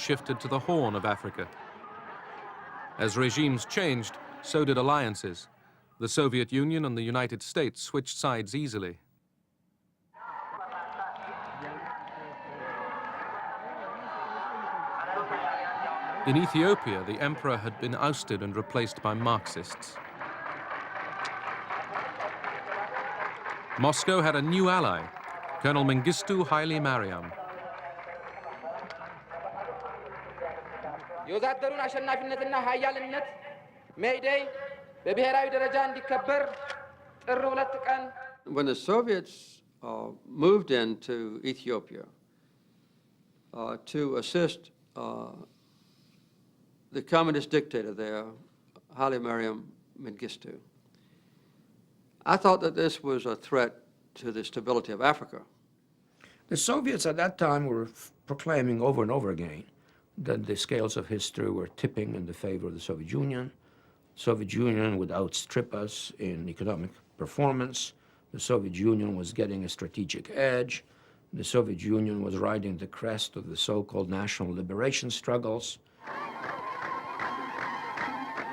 shifted to the Horn of Africa. As regimes changed, so did alliances. The Soviet Union and the United States switched sides easily. In Ethiopia, the emperor had been ousted and replaced by Marxists. Moscow had a new ally, Colonel Mengistu Haile Mariam. የወዛደሩን አሸናፊነትና ኃያልነት ሜይዴይ በብሔራዊ ደረጃ እንዲከበር ጥር 2 ቀን When the Soviets moved into Ethiopia to assist the communist dictator there, Haile Mariam Mengistu, I thought that this was a threat to the stability of Africa. The Soviets at that time were proclaiming over and over again that the scales of history were tipping in the favor of the Soviet Union. The Soviet Union would outstrip us in economic performance. The Soviet Union was getting a strategic edge. The Soviet Union was riding the crest of the so-called national liberation struggles.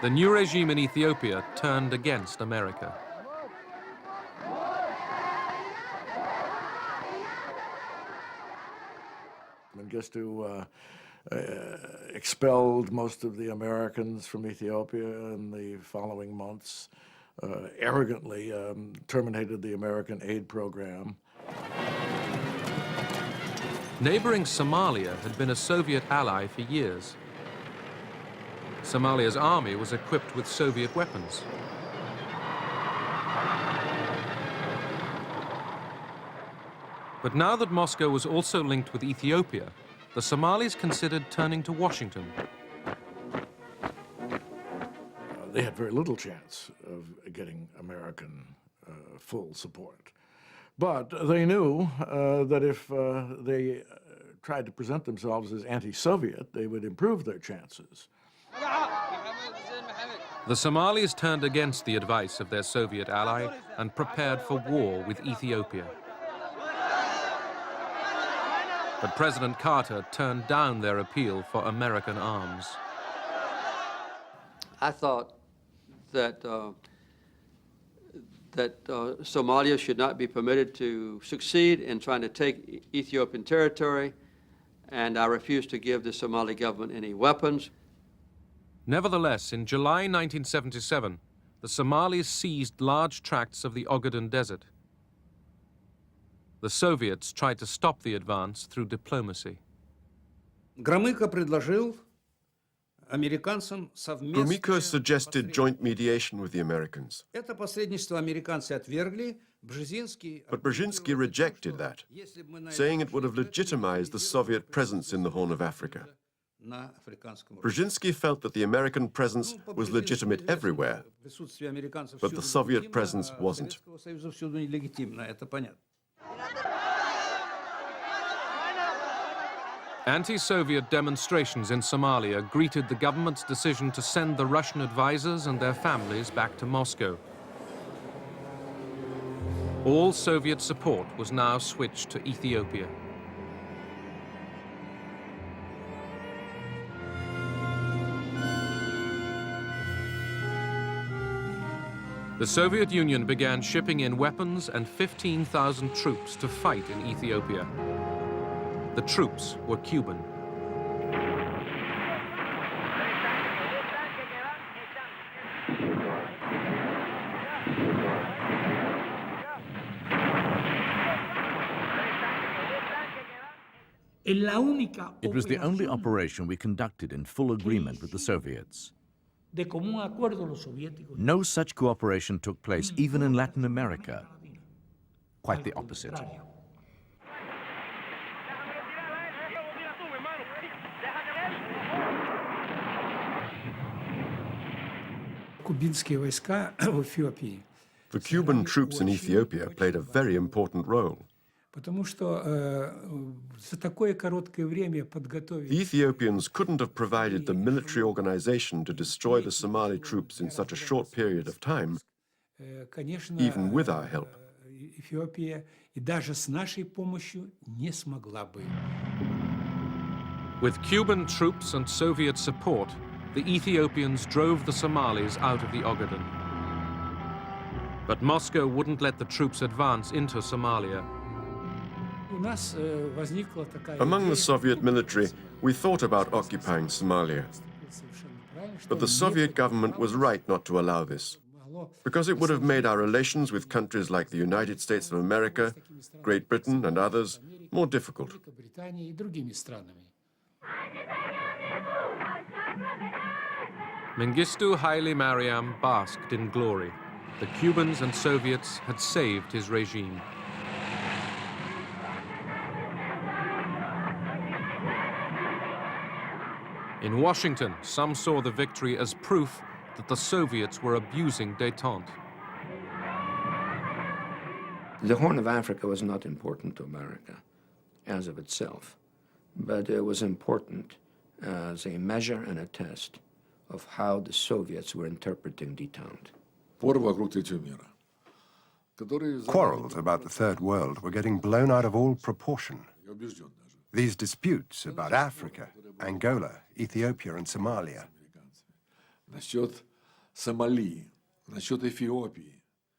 The new regime in Ethiopia turned against America. Mengistu expelled most of the Americans from Ethiopia in the following months, arrogantly terminated the American aid program. Neighboring Somalia had been a Soviet ally for years. Somalia's army was equipped with Soviet weapons. But now that Moscow was also linked with Ethiopia, the Somalis considered turning to Washington. They had very little chance of getting American full support. But they knew that if they tried to present themselves as anti-Soviet, they would improve their chances. The Somalis turned against the advice of their Soviet ally and prepared for war with Ethiopia. But President Carter turned down their appeal for American arms. I thought that Somalia should not be permitted to succeed in trying to take Ethiopian territory, and I refused to give the Somali government any weapons. Nevertheless, in July 1977, the Somalis seized large tracts of the Ogaden Desert. The Soviets tried to stop the advance through diplomacy. Gromyko suggested joint mediation with the Americans. But Brzezinski rejected that, saying it would have legitimized the Soviet presence in the Horn of Africa. Brzezinski felt that the American presence was legitimate everywhere, but the Soviet presence wasn't. Anti-Soviet demonstrations in Somalia greeted the government's decision to send the Russian advisors and their families back to Moscow. All Soviet support was now switched to Ethiopia. The Soviet Union began shipping in weapons and 15,000 troops to fight in Ethiopia. The troops were Cuban. It was the only operation we conducted in full agreement with the Soviets. No such cooperation took place even in Latin America. Quite the opposite. The Cuban troops in Ethiopia played a very important role. The Ethiopians couldn't have provided the military organization to destroy the Somali troops in such a short period of time, even with our help. With Cuban troops and Soviet support, the Ethiopians drove the Somalis out of the Ogaden. But Moscow wouldn't let the troops advance into Somalia. Among the Soviet military, we thought about occupying Somalia. But the Soviet government was right not to allow this, because it would have made our relations with countries like the United States of America, Great Britain, and others more difficult. Mengistu Haile Mariam basked in glory. The Cubans and Soviets had saved his regime. In Washington, some saw the victory as proof that the Soviets were abusing détente. The Horn of Africa was not important to America as of itself, but it was important as a measure and a test of how the Soviets were interpreting détente. Quarrels about the Third World were getting blown out of all proportion. These disputes about Africa, Angola, Ethiopia, and Somalia.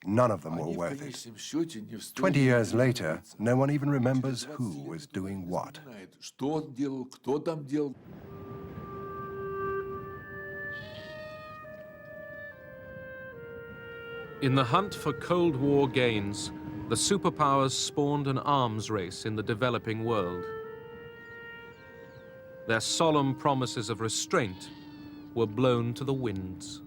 None of them were worth it. 20 years later, no one even remembers who was doing what. In the hunt for Cold War gains, the superpowers spawned an arms race in the developing world. Their solemn promises of restraint were blown to the winds.